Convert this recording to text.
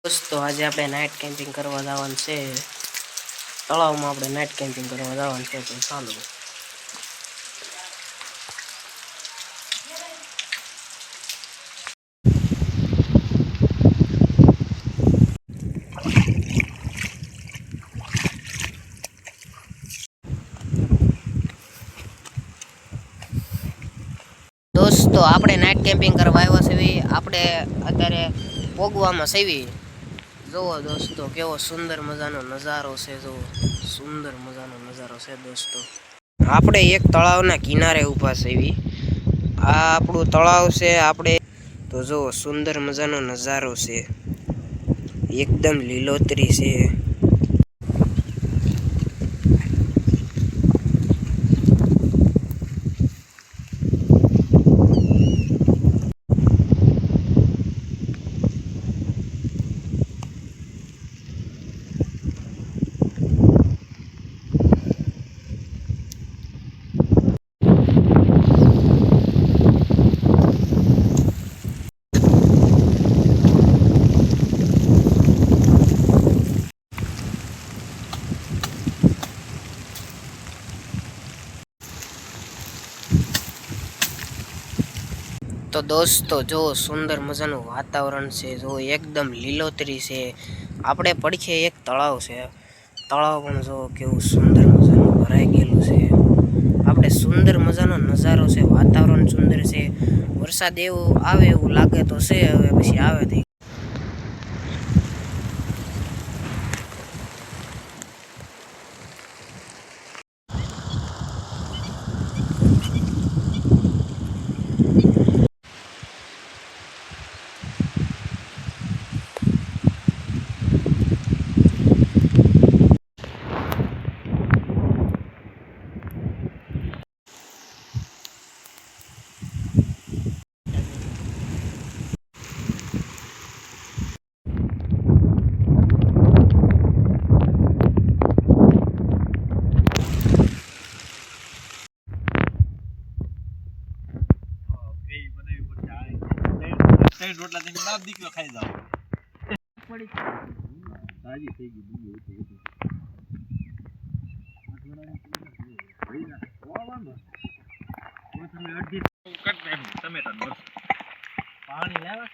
દોસ્તો આજે આપણે નાઇટ કેમ્પિંગ કરવા જવાનું છે. તળાવમાં આપણે નાઇટ કેમ્પિંગ કરવા જવાનું છે. તો ચાલો દોસ્તો આપણે નાઇટ કેમ્પિંગ કરવા આવ્યા છીએ. આપણે અત્યારે પોગવામાં સેવી જુઓ દોસ્તો કેવો સુંદર મજાનો નજારો છે. જુઓ સુંદર મજાનો નજારો છે દોસ્તો. આપણે એક તળાવના કિનારે ઊભા છીએ. આ આપણું તળાવ છે. આપણે તો જુઓ સુંદર મજાનો નજારો છે. એકદમ લીલોતરી છે. તો દોસ્તો જો સુંદર મજાનું વાતાવરણ છે. જો એકદમ લીલોતરી છે. આપણે પડખે એક તળાવ છે. તળાવ પણ જો કેવું સુંદર મજાનું ભરાઈ ગયેલું છે. આપણે સુંદર મજાનો નજારો છે. વાતાવરણ સુંદર છે. વરસાદ એવું આવે એવું લાગે તો છે. હવે પછી આવે તો રોટલા તેની બાપ દીકરો ખાઈ જાવ પડી તાજી થઈ ગઈ બીજી હતી અડધી ટમેટા પાણી લાવ્યા